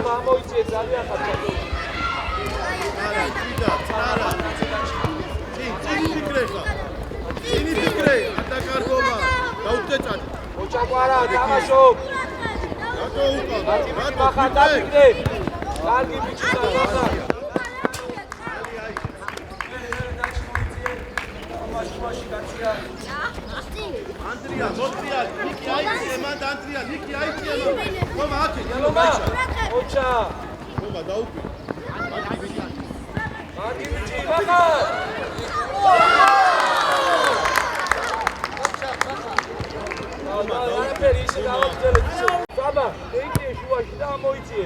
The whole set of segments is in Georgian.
ლომა ამოიწიე ძალიან ხარჯად. არა. წინი ფიქრე, ატაკარგობა. დაუწეწად. ოჩაკვარა, თამაშო. რატო უკან? მახარ დაფიქრე. კარგი ბიჭი მახარ. Andrea, მოწია, ნიკი აიწიე, მანდ Andrea, ნიკი აიწიე. ხომა აქე, ლომა. ოჩა. ხომა დაუკვი. კარგი ბიჭი მახარ. არაფერი ისე გავაგზავნეთ ისე. ბაბა, ეიტიე შუაში და ამოიწიე.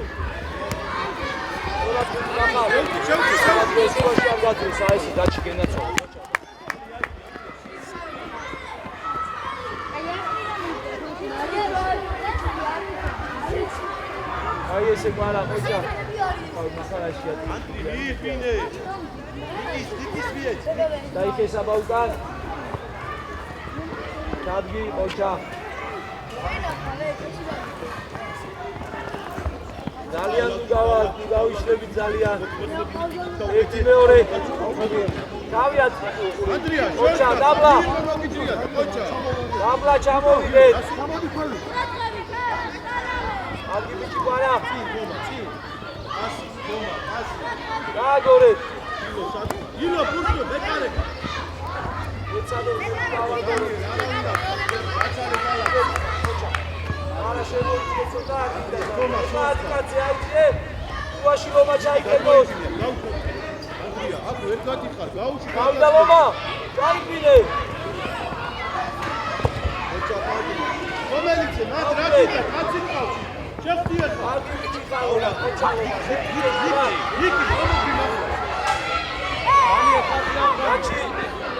შევკი. შუაში არ გაძვის, აი ესე დაჩი გენაცვალე. აი ესე ყარა ხოჭა. მახარაში ატი. მიიფინე. ნიკის მიეც. დაიხესაბა უკან. დადგი ხოჭა. ძალიან გავიშლები ძალიან. ერთი მეორე. გავიათ. Andrea, ხოჭა, დაბლა. დაბლა ჩამოვიდეთ. კარგი ბიჭი ყარა. გააგორეთ. ილო პურტო ბეკარე. ეცადო გავაგორეთ. არა შემოიწიე ცოტა აქ. კაცი აიწიე. შუაში ლომა ჩაიგებოს. Andrea, აქ ვერ გატიხარ, გაუშვი. გავიდა ლომა. გაიგინე. ხოჭა პარკი. რომელიცე, მათ რა გიდა, კაცი მყავს. შეხდია ხა. კარგი ბიჭი ყარა. ხოჭა ლომა. ნიკი, მომდი მაგა.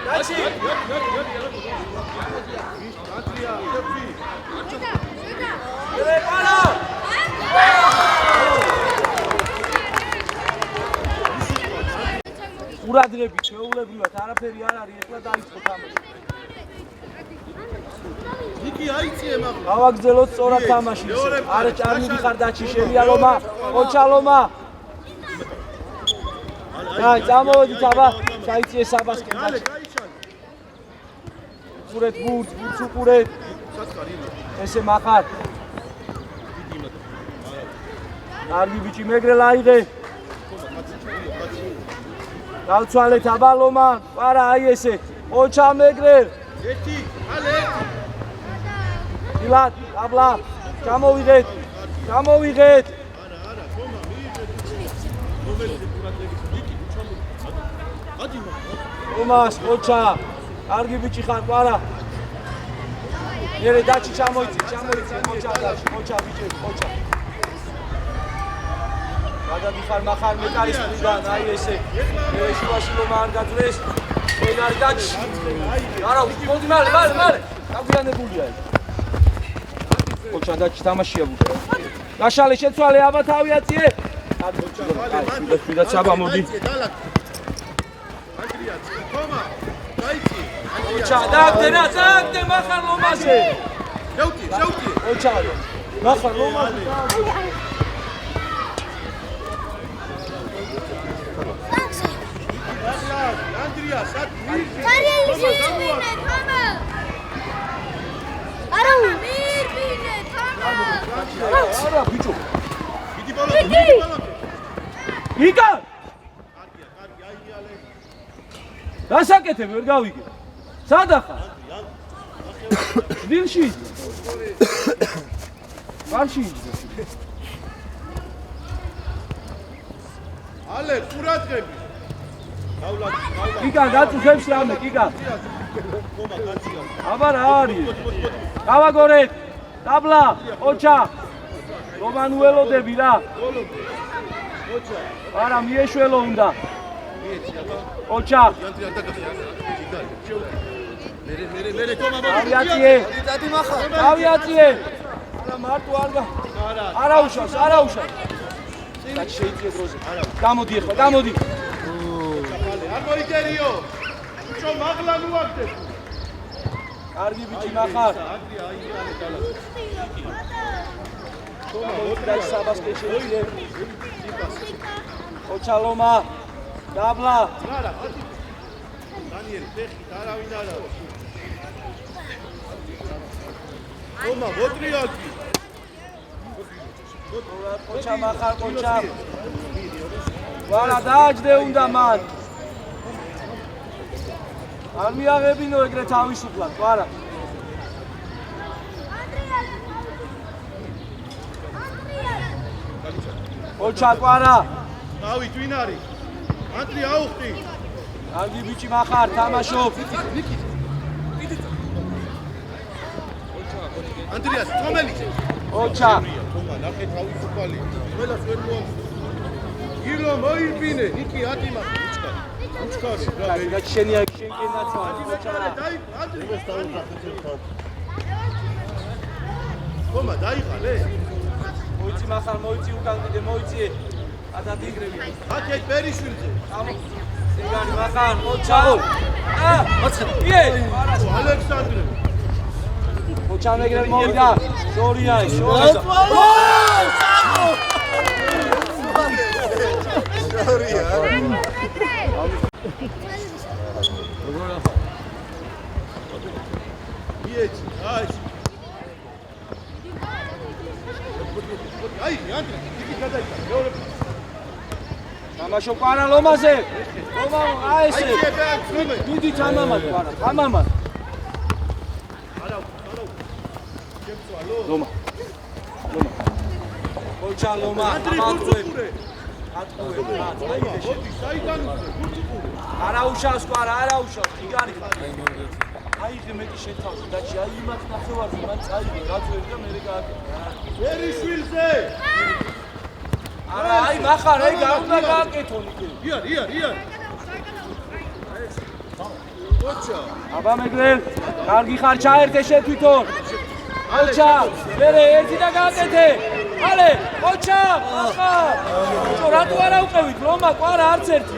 დაჩი. Andrea, შეხდი. ყარა. ურადრები შეულებრივად არაფერი არ არის, ეხლა დაიწყო თამაში. ნიკი აიწიე მაგა. გავაგზავნოთ სწორად თამაში. არ წარმივიხარ დაჩი შენია ლომა, ხოჭა ლომა. აი, წამოვედით აბა, ჩაიწიე საბასკენ დაჩი. უყურეთ ბურთს უყურეთ. ესე მახარ. კარგი ბიჭი მეგრე ლაიღე. გავცვალეთ აბა ლომა, ყარა აი ესე. ოჩა მეგრე. ერთი, ალე. ილად, აბლა, ჩამოვიღეთ. არა, ხომა მიიღეთ. რომელიცე ყურადღების ნიკი ჩამოვიდა. ადი მაგა. ლომას, ოჩა. კარგი ბიჭი ხარ, ყარა. მერე დაჩი ჩამოიწი, ოჩა დაჩი, ოჩა ბიჭი, ოჩა. გადადიხარ მახარ მეკარის მხრიდან, აი ესე. მერე შუაში ლომა არ გაძრეს. შენ არის დაჩი. არა, მოდი მალე. დაგვიანებულია ეს. ოჩა დაჩი თამაშია ბუ. გაშალე შეცვალე აბა თავი აწიე. და საბა მოდი. Andrea, ხომა. დაიწი. ოჩა, დაგდე მახარ ლომაზე. შევკი. ოჩა, მახარ ლომაზე. Andrea, სად მიიღე? არა, ბიჭო. დიდი ბოლო. იკა! კარგია, აიალე. დასაკეთებ ვერ გავიგე. სადახარ? დილში. კარში. ალე, ყურადღები. გავლა. იკა, დაწუხებს რამე, იკა. ხომა კაცია. აბა რა არის? გავაგორეთ. დაბლა, ოჩა. რომანუელოდები რა. ოჩა. არა, მიეშველო უნდა. მიეცი აბა. ოჩა. Andrea, დაგახია. ჯიგარი. შევკი. მერე ხომა მოდი. ავიაციე. დადი მახარ. ავიაციე. არა, მარტო არა უშავს. რაც შეიძლება დროზე. გამოდი ახლა, გამოდი. არ მოიგერიო. უშო მაღლა ნუაგდე. კარგი ბიჭი მახარ. Andrea, აიალე დალა. მოიწდაჩი საბასკეტ შეიძლება. ოჩალომა დაბლა. არა, დანიელი, ფეხი, არავინ არ არის. ომა, მოტრიალკი. ოჩა მახარ ოჩა. ვარა დააჯდე უნდა მან. არ მიაღებინო ეგრე თავისუფლად, ვარა. ოჩა კვარა. დავით, ვინ არის? ანტრი აუხტი. კარგი ბიჭი მახარ, თამაშობ. ანდრიას, თომელი. ოჩა. თომა, ნახე თავისუფალი. ყველას ვერ მოამზადე. ილო მოირბინე, ნიკი ატიმა, უჩქარი. უჩქარი, რა ვეი. და შენია შენკენაც ვარ. ოჩა. ანდრიას დაუხატე. თომა, დაიღალე. მოიცი მახარ, მოიცი უკან კიდე მოიცი. ადადიგრები. აკეთ პერიშვილზე. ეგარი მახარ, ოჩა. მოცხე. იე. ალექსანდრე. ოჩა მეგრე მოვიდა. შორია, შორია. იეც, აი. აი, ანდრე, იგი გადაიჭა. მეორე. თამაშო კვარა ლომაზე. ლომა აი ესე. აი, ეგ არის. დიდი თამამად კვარა, თამამად. არა. ლომა. ოჩა ლომა. ანდრე გურცუპურე. ატყუე. მოდი, საიდან გურცუპურე. არა უშავს კვარა, არა უშავს. იგარი ხარ. აიღე მეტი შეთავაზე დაჩი, აი იმათ ნახევარზე მან წაიღე, რაც ვერ და მე გააკეთე. პერიშვილზე. არა, აი მახარ, ეგ არ უნდა გააკეთონ იქ. იარ. ოჩა. აბა მეგრე, კარგი ხარ ჩაერთე შე თვითონ. ოჩა, მერე ერთი და გააკეთე. ალე, ოჩა, ახლა. ოჩო, რატო არა უყევით? ლომა, კვარა არც ერთი.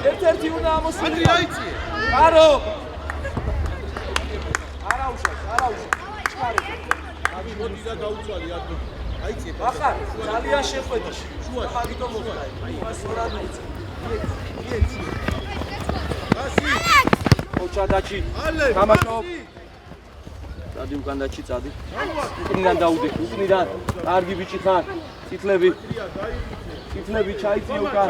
ერთ-ერთი უნდა ამოსული. ანდრე აიწიე. გარო. არა უშავს. ჩქარი. აი, მოდი და გაუცვალი აკეთე. აიწიე. ახარ, ძალიან შეხვედი. შუა მაგითო მოგდა. აი, მას ორად უწე. იეც. გასი. ოჩა დაჩი. ალე. თამაშობ. წადი უკან დაჩი, წადი. უკნიდან დაუდე, უკნიდან. კარგი ბიჭი ხარ. წითლები. წითლები ჩაიწი უკან.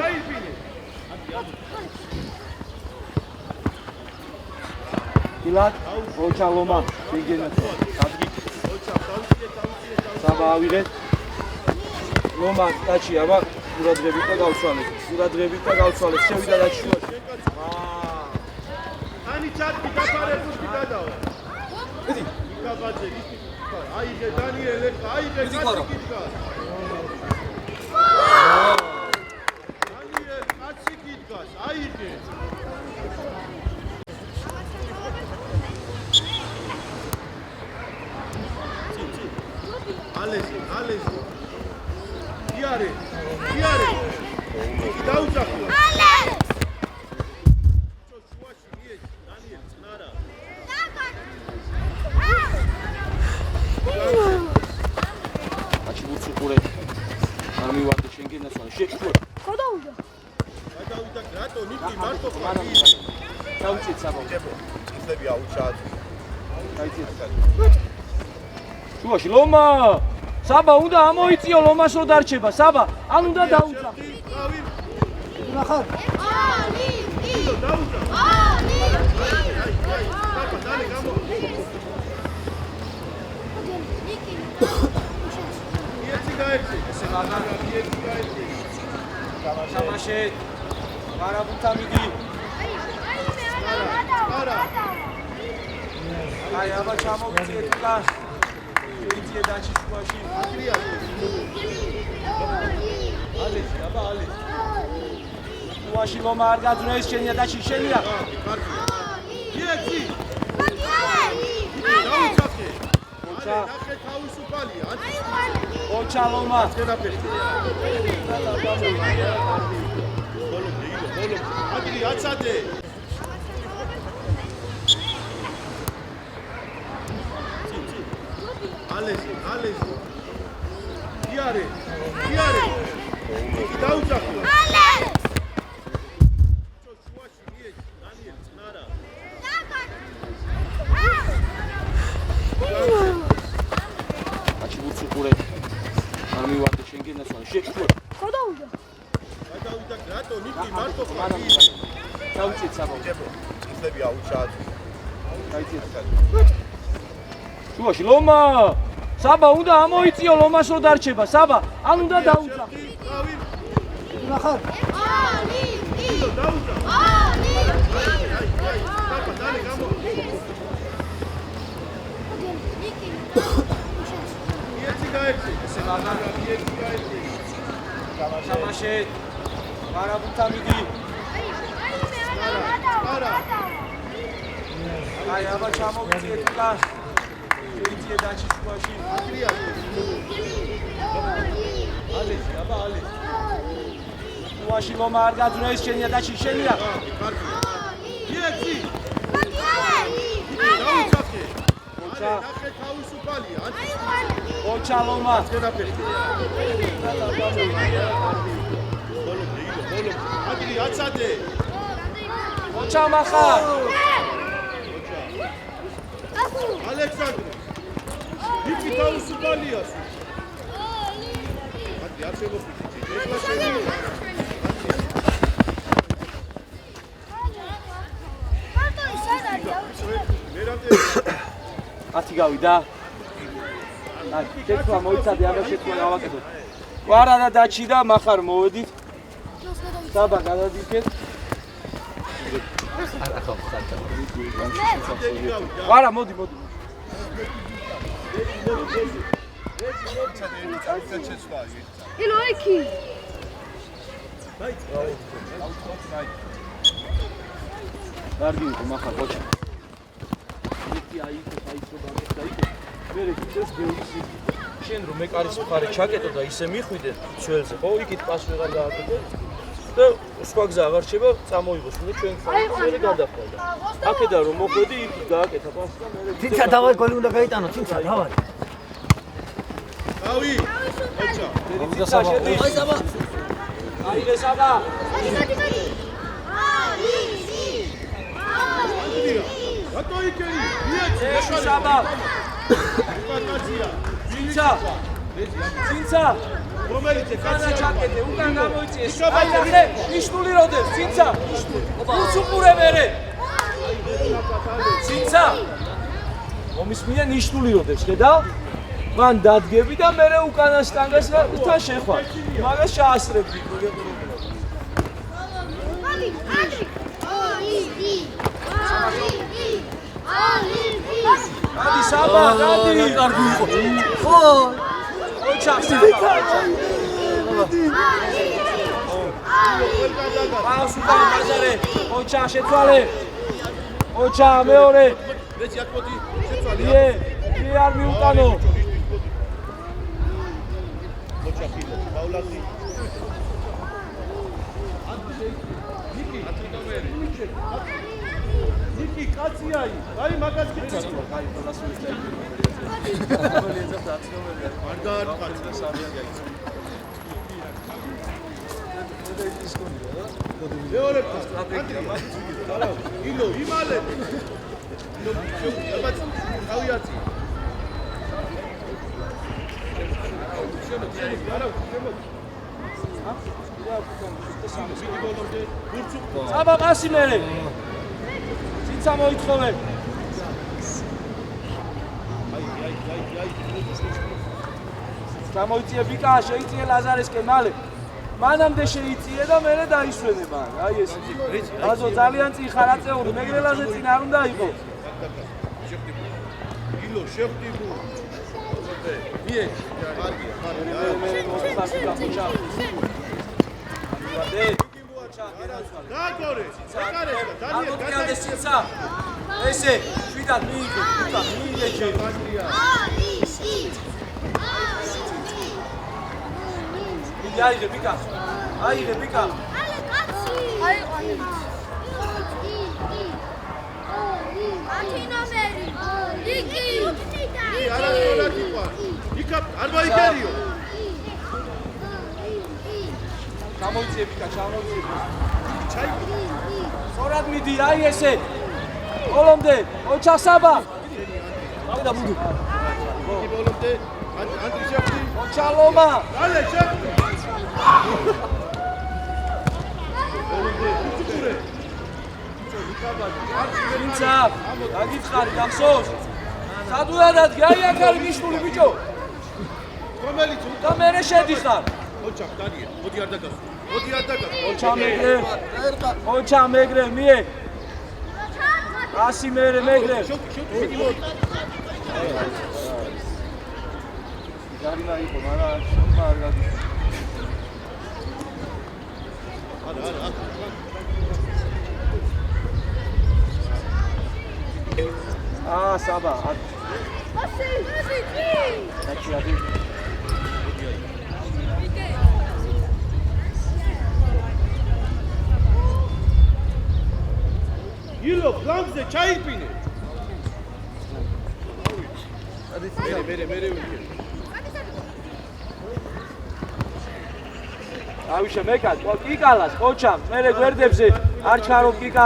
ილად, ოჩა ლომა, შეგენა. წადი. საბა ავიღეთ. ლომა დაჩი, აბა, ყურადღებით და გავცვალეთ. შევიდა დაჩი შუაში. ანი ჩატი დაფარებუში გადავა. დიდი. იკაბაძე, ისი. აიღე დანიელ ეხა, აიღე კაცი კითხა. დანიელ კაცი კითხას, აიღე. ალესი. იარე. იგი დაუძახო. შუაში მიეჭ, დანიელ წნარა. აჩი უცუყურე. არ მივარდე შენგენასვან, შეკუე. გადავიდა. გადავიდა, რატო ნიკი მარტო ხარ? დავუწეთ საბა. წლები აუჩათ. შუაში ლომა. საბა უნდა ამოიწიო ლომას რო დარჩება. საბა, ან უნდა დაუწა. დავი. ნახარ. ალი! დაუძახო. ალი! დაბა, დალი გამო. იეცი გაერჩი. ესე მაგარ იეცი გაერჩი. თამაშე. მარაბუთამიდი. არა. აი აბა ჩამოვიწყეთ უკან. შეიძლება დაჩი შუაში. ალესი, აბა ალესი. შუაში ლომა არ გაძვნეს, შენია დაჩი, შენია. იეცი. დაუცახე. ოჩა, ნახე თავისუფალია. ოჩა ლომა. გადაფერდი. ბოლო. აკი აცადე. ალესი. იარე. მარტო მანამ დავიწეთ საბა ისები აუჩად დავიწეთ შუაში ლომა საბა უნდა ამოიწიო ლომას რო დარჩება საბა ან უნდა დაუცა ნახარ დაუცა დალი გამო იეთი გაერთი ესე მაგარ იეთი გაერთი თამაშე მარაბუთა მიდი აი აბა ჩამოვიწყეთ უკან შეიძლება დაჩი შუაში აკრია ალეში აბა ალეში შუაში ლომა არ გაძრეს შენია დაჩი შენია იეთი დაუცახე ოჩა ნახე თავისუფალია ოჩა ლომა დედაფერი ბოლო აკრია აცადე ოჩა მახარ ალექსანდრე იქი თავისუფალია აკრია არ შემოფიქრე ეხლა შემიძლია ათი გავიდა. აი, შეთქვა მოიცადე, აბა შეთქვა გავაკეთოთ. კვარა და დაჩი და מחარ მოვედით. საბა გადადიქეთ. კვარა მოდი. ილო იქი. კარგი იყო מחარ ყოჩა. შენ რომ მეკარის მხარე ჩაკეტო და ისე მიხვიდე ძველზე, ხო? იქით პას ვეღარ გააკეთე და სხვა გზა აღარ რჩება, წამოიღოს უნდა ჩვენ ხელი გადახვდა. აქედან რომ მოხვედი, იქით გააკეთა პასი და მე თინცა დავარ გოლი უნდა გაიტანო, თინცა დავარ. დავი ოჩა აი საბა. აი რე საბა. რატო იქერი? იეთი ეში საბა. კაცია. წინცა. რომელიც კაცა კაცია. ჩაკეტე, უკან გამოიწიეს. აი ნახე, ნიშნული როდეს, წინცა. უცუყურე მერე. წინცა. ომის მია ნიშნული როდეს, ხედავ? მან დადგები და მერე უკანა სტანგას თან შეხვა. მაგას შეასწრებდი. ადი საბა, ადი. კარგი იყო. ხო, ოჩა საბა. პაუსა მაზარე. ოჩა შეცვალე. ოჩა მეორე. რეცი აქ მოდი შეცვალე. ი არ მიუტანო. ოჩა ხილო. პაულასი. ნიკი კაცია ის. აი მაგას გიწევ. აი ფოლასულის და არ დაარტყა სამია გაიწევ. მეორე სტრატეგია არა ილო იმალე აბა თავიაცი საბა პასი მერე წინცა მოითხოვე გამოიწიე ბიკა შეიწიე ლაზარესკენ მალე მანამდე შეიწიე და მერე დაისვენე მან აი ეს აზო ძალიან წიხარ აწეული მეგრელაზე წინ არ უნდა იყო ილო შევტიბუ ие კარგია დაგორე დანიელ ცინცა ესე შვიდად მიიღე ბიკა მიიღე ჯერ აიღე ბიკა აიღე ბიკა აი ყანი ათი ნომერი იგი არა სწორად იყო იქა არ მოიგერიო გამოიწიე ბიკა ჩამოიწიე ჩაი სწორად მიდი აი ესე ბოლომდე ოჩა საბა გავიდა ბუდუ იგი ბოლომდე ანტრი შეფტი ოჩა ლომა დალე შეფტი თუმცა დაგიწყარი გახსოვს სადულა დადგე აი აქ არის გიშული ბიჭო რომელიც და მე შედიხარ ოჩა დადია მოდი არ დაგასო მოდი არ დაგასო ოჩა მეგრე მიე ასი მეგრე შოთი მოდი დარინა იყო მაგრამ შოთმა არ გადის საბა ილო ფლანგზე ჩაიპინე მე ავიშე მეკად კიკალას ყოჩამ მე გვერდებზე არ ჩარო კიკა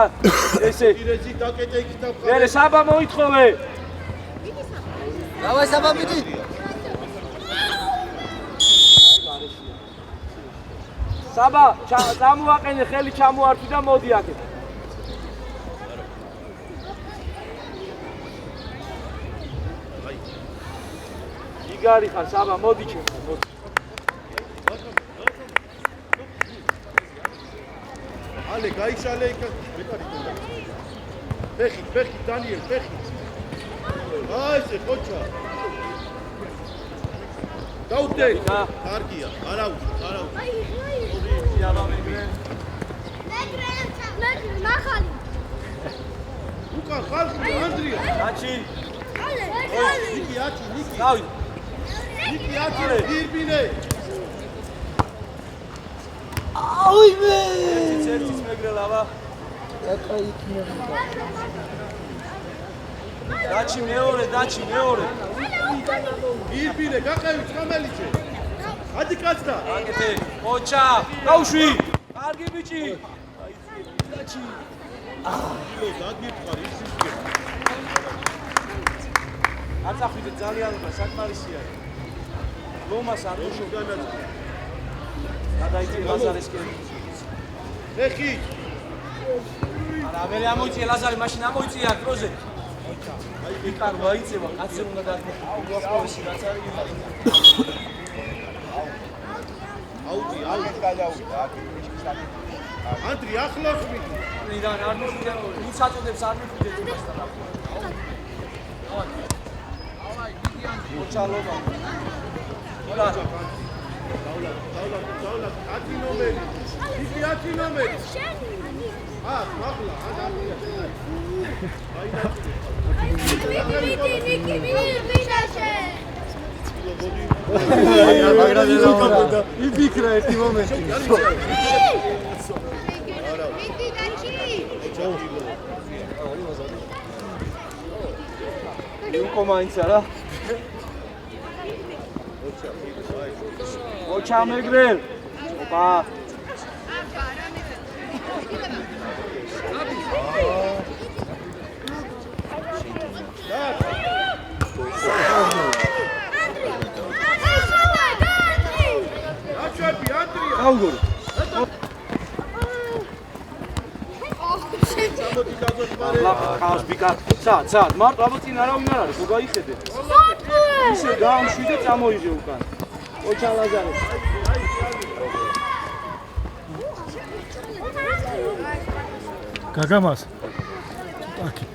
ესე ირეცი დაკეტე იქ და მე საბა მოითხოვე დავაი საბა მიდი საბა წამოაყენე ხელი ჩამოართვი და მოდი აქეთ იგარი ხარ საბა მოდი ჩემო მოდი ალე გაიშალე იქ მეტარი თუნდა ფეხი დანიელ ფეხი აი ესე ხოჩა დაუდე კარგია არაუ აბა მეგრე ნახალი უკან ხალხი ანდრია აჩი ნიკი დავი ნიკი დირბინე აუი მე ცერცის მეგრე ლავა აკა იქნება დაჩი მეორე დირბინე გაყევი წამელიჩე ადი კაცდა აკეთე ოჩა გავშვი კარგი ბიჭი დაჩი ილო დაგიფყარ ისისკე აწახვიდე ძალიან საკმარისია ლომას არ როშო განაცხადა გადაიწი ლაზარესკენ ფეხი არა მე ამოიწია ლაზარე მაშინ ამოიწია დროზე აი იქარ ვაიწევა კაცზე უნდა დაგმოხმოვსი რაც არის აუდი ანდრი ახლა ხმიდი ნიდან არ მივიდა უცაწოდებს არ მივიდეთ იმასთან ოჩალობა დავლა 10 ნომერი იგი 10 ნომერი მაღლა ნიკი მინაშე იფიქრა ერთი მომენტი იუკო მაინც არა ოჩა მეგრე ოპა აუგორი ხავს ბიკა სად მარტო აბა წინ არავინ არ არის ხო გაიხედე ისე გაამშვიდე წამოიღე უკან ოჩა ლაზარე გაგამას აკი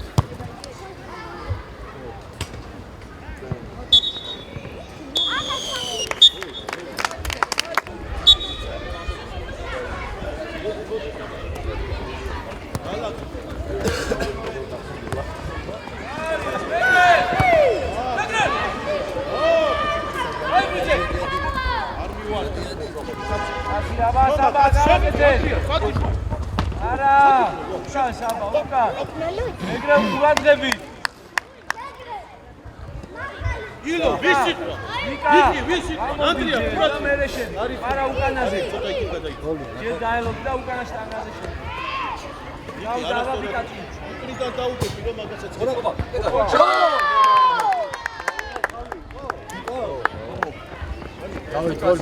არა უკან საბა უკან მეგრე უვადღები ილო ვისი ვისი ანდრია ფურად მერე შენ არა უკანაზე ცოტა იქ გადაიქო ჯერ დაელოდი და უკანაში ტანგაზე შენ იავ დავა ბიკაცი უკრიდან დაუდები რომ მაგასაც დავით გოლი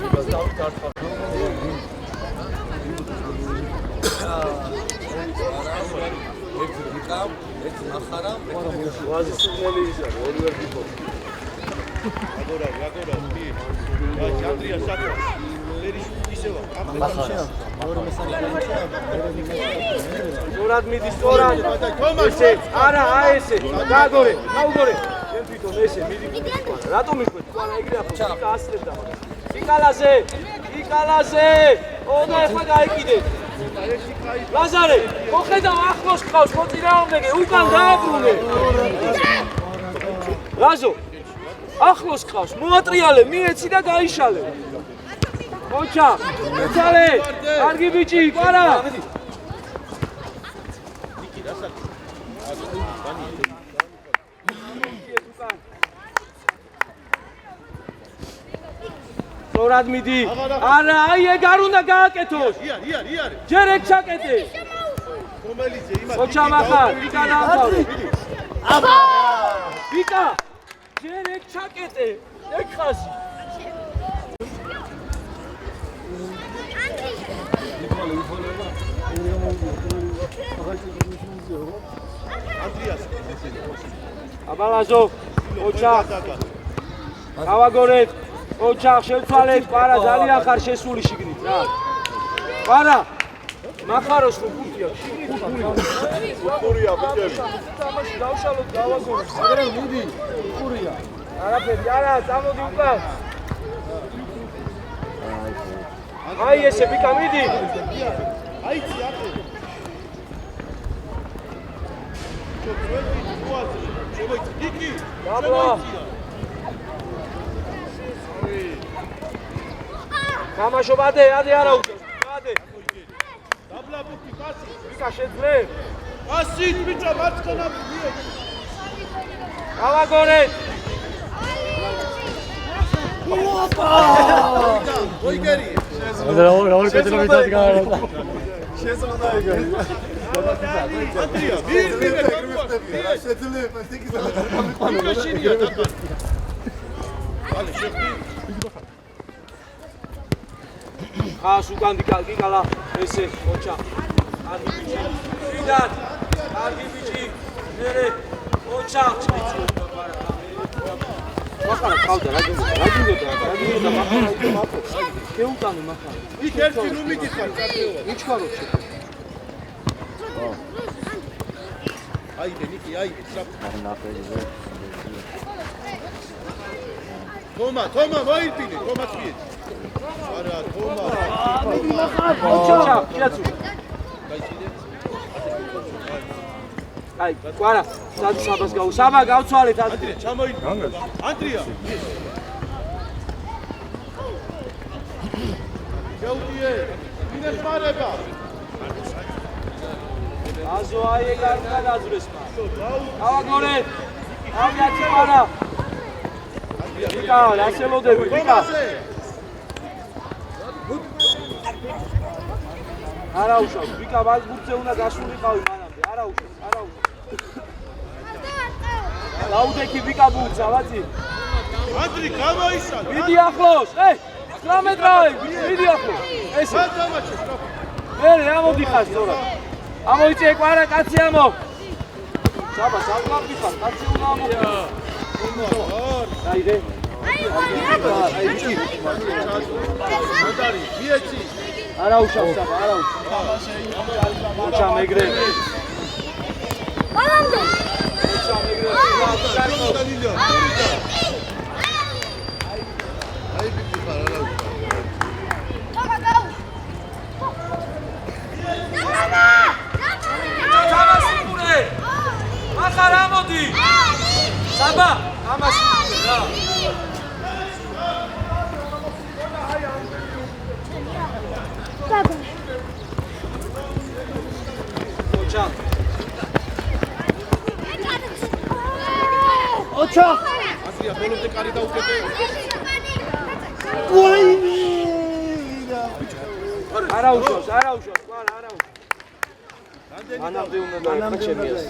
ვაზი სულ ისა ორივე ფიქო აგორა კი ანდრია საკა ლერის ისევა სწორად მიდის სწორად ესე არა ესე გაგორე გაუგორე შენ თვითონ ესე მიდი რატომ მიხვედი ყველა ეგრე ახლა ასწრებდა იკალაზე ოდა ეხლა გაიკიდე ლაზარე მოხედავ ახლოს ყავს მოწინააღმდეგე უკან დააბრუნე ლაზო ახლოს ყავს მოატრიალე მიეცი და გაიშალე ოჩა უცალე კარგი ბიჭი ყვარა სწორად მიდი არა აი ეგ არ უნდა გააკეთოს იარ ჯერ ეგ ჩაკეტე რომელიზე იმას ოჩა მახარ ვიკა დაამთავრე აბა ვიკა ჯერ ეგ ჩაკეტე ეგ ხაზი ანდრიას აბალაზო ოჩა გავაგორეთ ოჩა შევცვალეთ პარა ძალიან ხარ შესული შიგნით რა პარა მახაროს რო გულია ხურია ბიჭები თამაში დავშალოთ გავაგორეთ მაგრამ მიდი ხურია არაფერი არა წამოდი უკან აი ესე ბიკა მიდი აიცი აკე შემოიცი ნიკი დაბლა გამაშო ბადე არა უწევს ბადე დაბლა ბუკი კაცი ბიკა შეძლე კაცი ბიჭო მარცხენა მიე გავაგორეთ მოიგერი ორი კეთილი ვიდად გაარდა. ანდრია ვირ გამოვარ შეძლებ ტიკი მაშინია დაკა ალე შეხი ხას უკან დიკალა ესე ოჩა კარგი ბიჭი ვიდან კარგი ბიჭი მერე ოჩა მახარა ყავდა რა გინდოდა მახარა შეუტანე მახარა იქ ერთი ნუ მიდიხარ კარტევა იჩქაროთ აიდე ნიკი აიდე სრაფ თომა მოიწინე თომას მიეც არა თომა ოჩა შეაცუ აი ყვარა საბას საბა გავცვალეთ ანდრია ჩამოიდგა ანდრია შეუტიე მინეხმარება აზო აი ეგ არ უნდა დაზრეს გავაგორე ავიაცი ყვარა ვიკა რასელოდები ვიკა არა უშავს ვიკა ბაზბურთზე უნდა გასულიყავი მანამდე არა უშავს დაუდექი ვიკა ბურთსა ვაცი ანდრი გამოიშალ მიდი ახლოს 19 რავი მიდი ახლოს ესე გადამაჩე მერე ამოდი ხარ სწორად ამოიწე ყვარა კაცი ამო საბა საკლავი ხარ კაცი უნდა ამოდი დაიდე ანდარი მიეცი არა უშავს საბა არა უშავს ოჩა მეგრე ბოლომდე ოჩა მეგრე აი ბიჭი ხარ არა თამასიკურე ახარ ამოდი საბა თამასიკურე რა ოჩა ოჩა ანდრია ბოლომდე კარი დაუკეტე არა უშავს ყვარა არა უშავს მანამდე უნდა დაეხა ჩემიას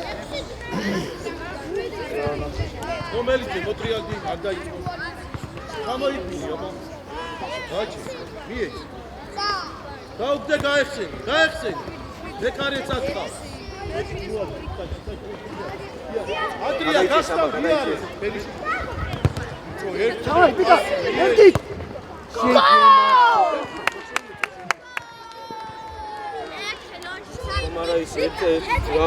რომელიცე მოტრიალდი არ დაიწყო გამოიწვი აბა ბაჭი მიეც დაუგდე გაეხსენი მე კარიც აცყავს Adria, გასტავ, ვიარე. ფერის. ერთი. აი, პიკა, ერთი. მარა ის ერთ-ერთი რა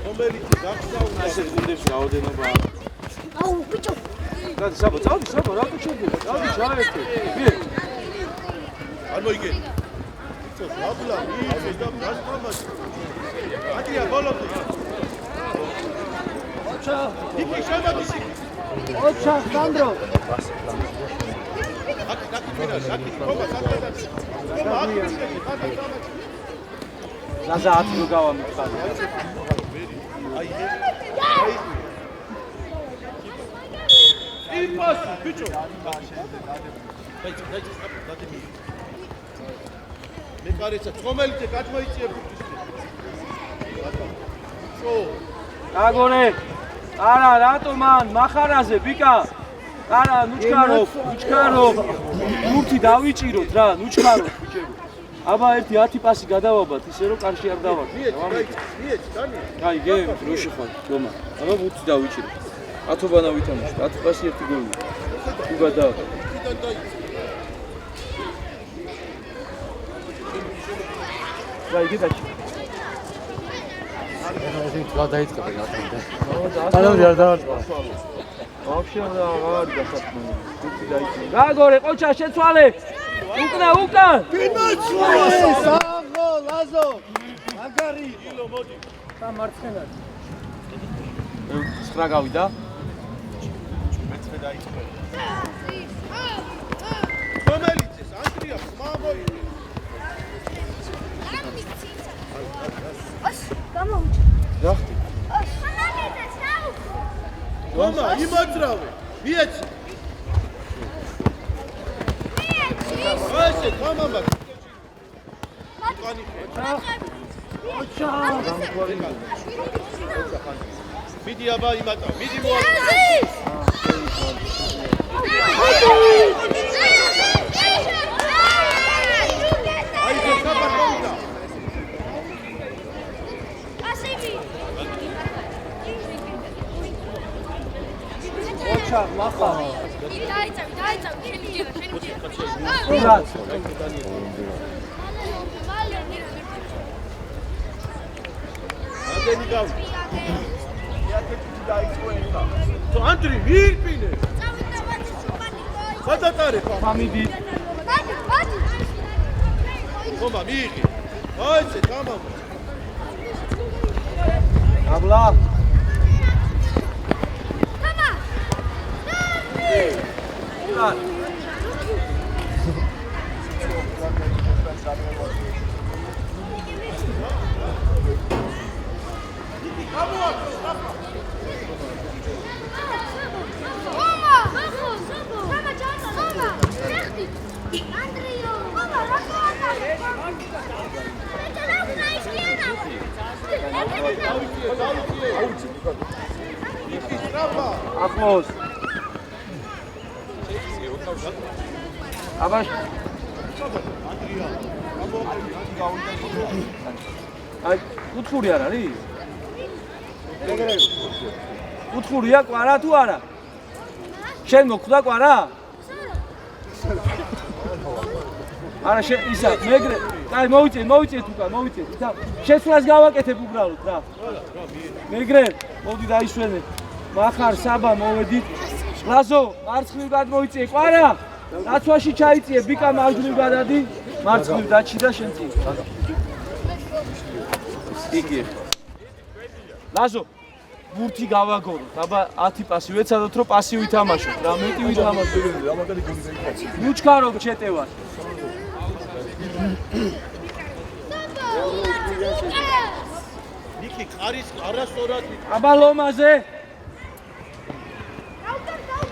რომელიც გასტავ, ესე გუნდებში რაოდენობა აუ ბიჭო გადი საბა საბა რა გიჩერდება გადი ჩაერთე არ მოიგე. იცო, დაბლა, ის და გასტავმაში. ადრია ბოლომდე. ოჩა, იქი შემოდისი. ოჩა, სანდრო. აკი მირა, აკი ხომა სადაც. ხომა აკი მირა, ზაზა 10 რო გავა მითხარი აი აი იმას ბიჭო მე კარიცა ხომელიცე გაჭმაიწიე შო გაგონე არა რატო მან მახარაზე ბიკა არა ნუჩქარო გურთი დავიჭიროთ რა ნუჩქარო ბიჭები აბა ერთი 10 პასი გადავაბათ ისე რომ კარში არ დავარ მიეც დანი აი გე როში ხარ გომა აბა ბუთი დავიჭიროთ 10 ბანა ვითამაშოთ 10 პასი ერთი გოლი თუ გადავაბათ რა იგი დაჭი რა დაიწყება გასამდე. ანუ არ დავარწვა. ვაფშე აღარ გასათმო. თუკი დაიწყე. გაგორე ყოჩა შეცვალე. უკან. ბინაცვალე, საღო, ლაზო. მაგარი. ილო მოდი და მარცხენა. 9 გავიდა. მეცე დაიწყე ხომელიცე ანდრია ხმა მოიგე გამომჭი რა ხდი? გომა იმაძრავე მიეცი ასე თამამა ოჩა. მიდი აბა იმატა მიდი მოა აი გესაბარდა ოჩა მახა. დაიწავი რა? ანდენი გავ თუ ანდრი მირპინე სადატარე ფამიდი. ხომა მიიღე აიცე თამამ აბლა. რა? ახლოს. აბა აი უთხური არ არის? უთხურია კვარა თუ არა? შენ მოკვდა კვარა? არა შენ ისა მეგრე აი მოვიწე თუკა მოვიწე ისა შესვლას გავაკეთებ უბრალოდ რა მეგრე მოდი დაისვენე მახარ საბა მოვედით ლაზო მარცხნივ გადმოიწე კვარა რაცვაში ჩაიწიე ბიკა მარჯვნივ გადადი მარცხნივ დაჩი და შენ წინ იგი ლაზო ბურთი გავაგოროთ აბა 10 პასი ვეცადოთ რომ პასი ვითამაშოთ რა მეტი ვითამაშოთ რა მაგარი გოლი დაიქცა ნუჩქარო ჩეტევა ნიკი ყარის არასწორად აბა ლომაზე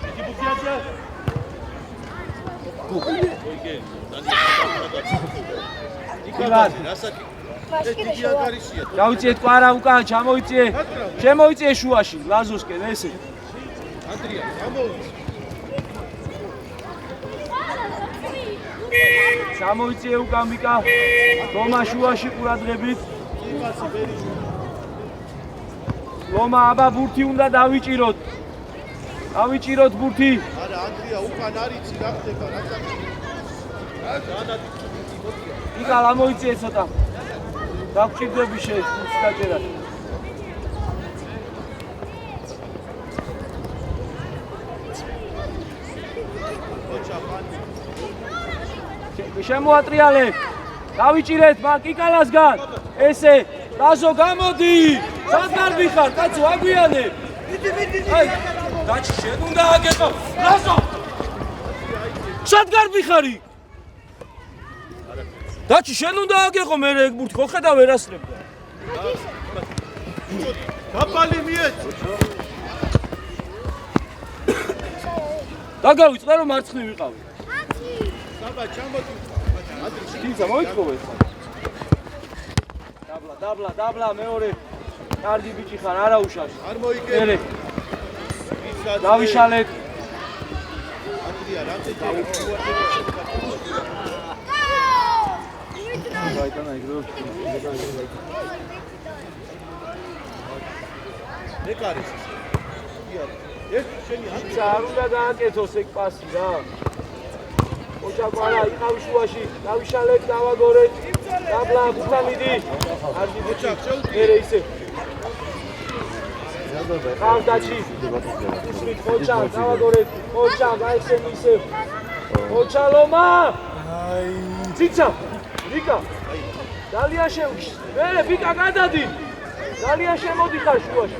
ნიკი ბუქიაჭა მოიგე ილად რასაკი ეს დიდი აგარიშია გავიწიეთ კვარა უკან ჩამოიწიე შემოიწიე შუაში ლაზოსკენ ესე ანდრია, გამოვიცი. Გამოიწე უკან მიკა. ლომა შუაში ყურადღებით. იფასი ბერიში. ლომა აბა ბურთი უნდა დავიჭიროთ. დავიჭიროთ ბურთი. არა, ანდრია უკან არიცი რა ხდება, რა წაკი. მიკა გამოიწე ცოტა. დაგჭირდები შეეცდით დაჭერა. შემოატრიალე. დავიჭირეთ მაგ კიკალასგან. ესე, რაზო გამოდი. სად გარბი ხარ, კაცო, აგვიანე. აი, დაჩი შენ უნდა აგეყო. რაზო? სად გარბი ხარი? დაჩი შენ უნდა აგეყო მე ეგ ბურთი, ხო ხედავ ვერასწრებდა. დაბალი მიეც. დაგავიწყდა რომ მარცხნივ ვიყავი. საბა ჩამოდი. თინცა მოიწოვე ხა. დაბლა მეორე. კარგი ბიჭი ხარ, არა უშავს. არ მოიგე. მერე. დავიშალეთ. ანდრია, რამდენი გაიტანა იგრო. ეკარის. ეს შენი ანდრია. არ უნდა გააკეთოს ეგ პასი რა. ოჩაკარა იყავ შუაში, დავიშალეთ, დავაგორეთ. დაბლა გუქა მიდი. კარგი ბიჭი. მერე ისე. ხავდაჩი. ისმით ხოჩა, დავაგორეთ. ხოჩა, გაიხსენ ისე. ხოჩა ლომა. აი. ციცა. ვიკა. ძალიან შევში. მერე ვიკა გადადი. ძალიან შემოდიხარ შუაში.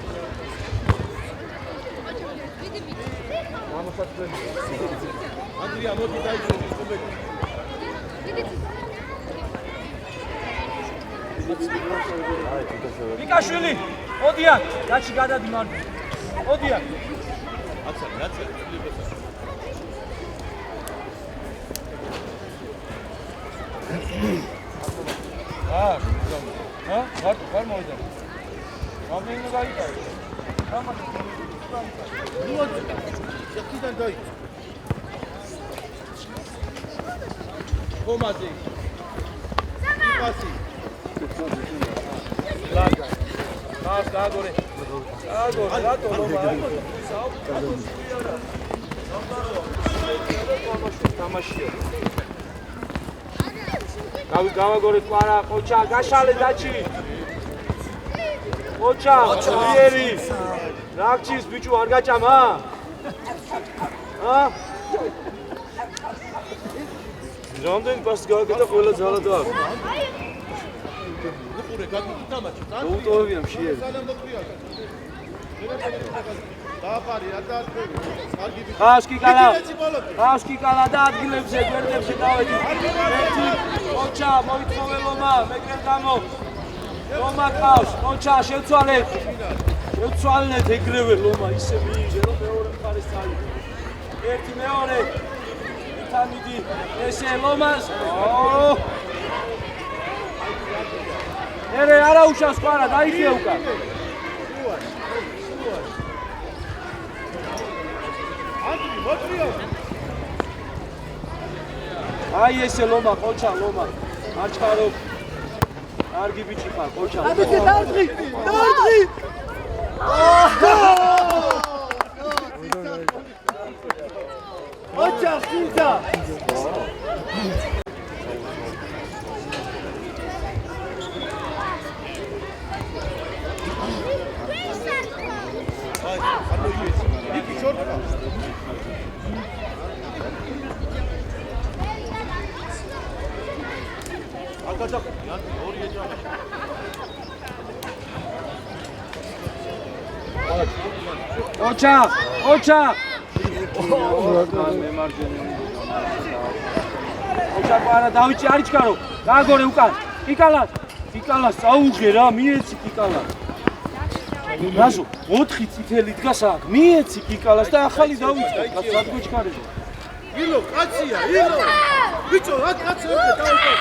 გამოსაცდელი. ანდრია, მოდი დაიწყო კომენტი. ვიკაშვილი, მოდიან, დაჩი გადადი მარდი. მოდიან. აცარი, ლიބესა. ვარ მოვიდა. რამდენი გაიტარო? შეკიდან დაიწყო. კომაზე. იფასი. ლაგა. დააგორე. რატო ლომა? თამაშია. გავაგორეთ ყარა, ყოჩა, გაშალე დაჩი. ყოჩა, ძლიერი. რაქჩის ბიჭო არ გაჭამა? რამდენი პასი გააკეთა ყველა ძალა და აქვს. უყურე, გაგიდი თამაში. გაუტოვებია მშიერი. დააფარი, რა დაარქვევი. კარგი ბიჭი. ხავს კიკალა და ადგილებზე, გვერდებში დავედი. ერთი, ყოჩა, მოითხოვე ლომა, მეკრე გამო. ლომა ყავს, ყოჩა, შევცვალეთ. შევცვალეთ ეგრევე ლომა, ისე მიიჯე, რომ მეორე მხარეს წავიდე. ერთი, მეორე. თამიდი, ესე ლომას. ერე არა უშავს ყარა, დაიხია უკან. აი ესე ლომა, ყოჩა, ლომა. არ ჩქარო. კარგი ბიჭი ხარ, ყოჩა. დავრდღი! ოჩა, ხინძა! ნიკი შორტა. აკადა ორი ეჯამა. ოჩა. ოჩა ყარა დავიჭი არ იჩქარო. გააგორე უკან. კიკალას წაუღე რა, მიეცი კიკალას. რაზო 4 წითელი დგას აქ. მიეცი კიკალას და ახალი დავიწყე. სად გვიჩქარები? ილო, კაცია, ილო. ბიჭო, რა კაცია, დავიკო.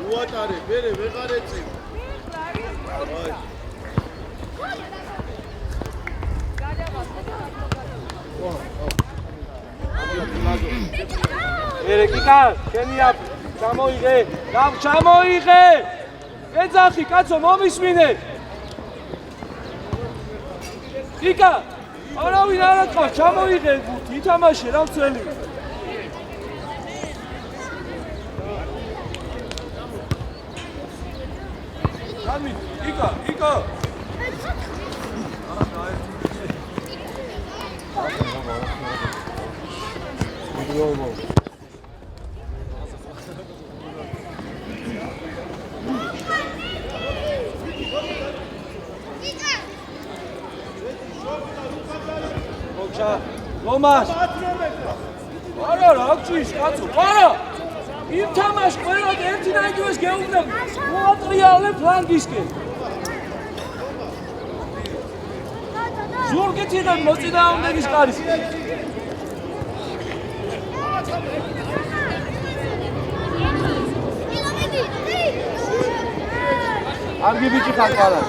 უატარე, მერე ვეღარ ეწევ. გორე კიკა შენი აფი ჩამოიღე ჩამოიღე ეძახი კაცო მომისმინე კიკა არავინ არ ატყავს ჩამოიღე ითამაშე რა მცველი გამი კიკა ლომას არა რა გჭირს კაცო არა იმ თამაშს ყველა ერთი და იგივეს გეუბნები მოატრიალე ფლანგისკენ ზურგით იღებ მოწინააღმდეგის კარის არგი ბიჭი ხარ ყარა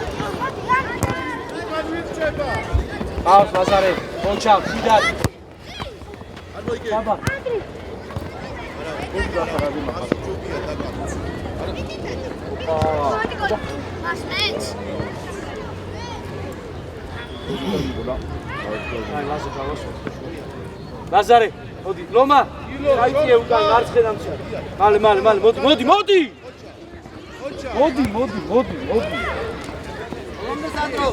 ავს მასარე ოჩა ხიდად არ მოიგე ბაბა ლაზარე მოდი ლომა აიწიე უკან მარცხენამ მალე მოდი ლომესანდრო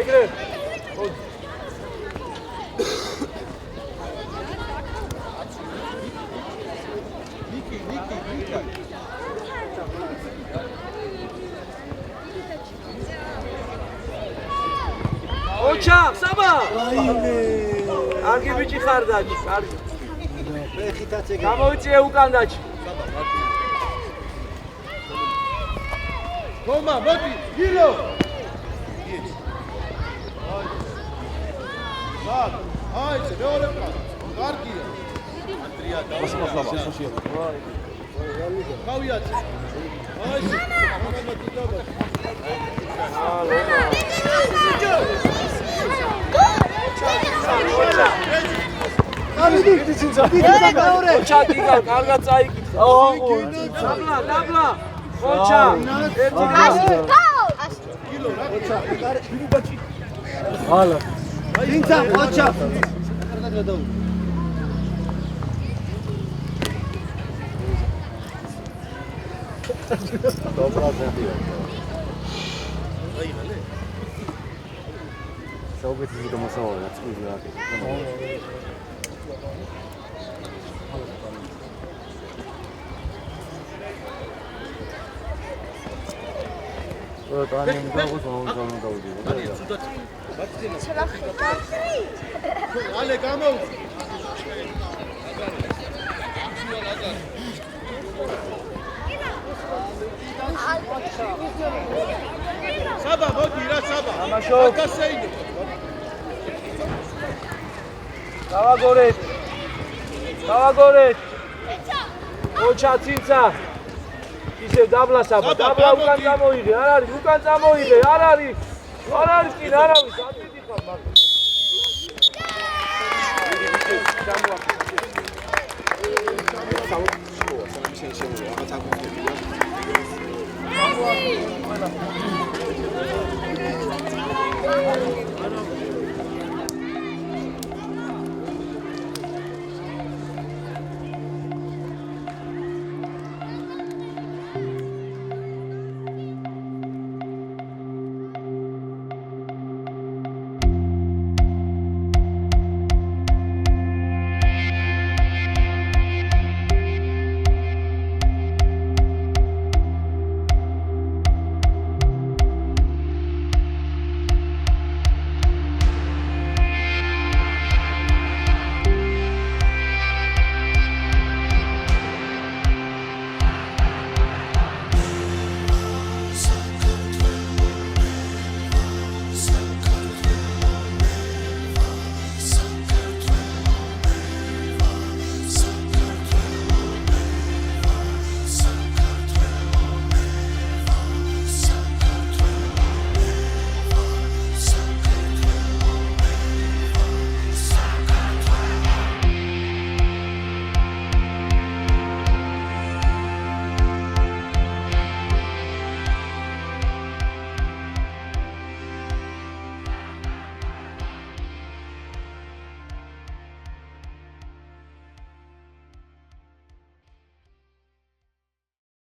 ეგრე ოჩა საბა არგი ბიჭი ხარ დაჭი კარგი გამოიწიე უკან დაჭი გომა მოდი გილო აი ეს მეორე პას კარგია ანდრია დავასწავლე გავიაც აი ეს ოჩა დიგა კარგად წაიკითხა დაბლა ოჩა ერთი გილო რა ოჩა ჰალო ძინცა ოჩა საუბეთი გამოსავალია წვილი რა Tani მგავს მომძალო Ale გამო საბა მოდი რა საბა ამაშო გასეინო დავაგორეთ ოჩა ცინცა ისე დაბლა საბა დაბლა უკან წამოიღე არ არის უკან წამოიღე არ არის კი არავის ამდიდი ხარ მაგრამ ჩამოა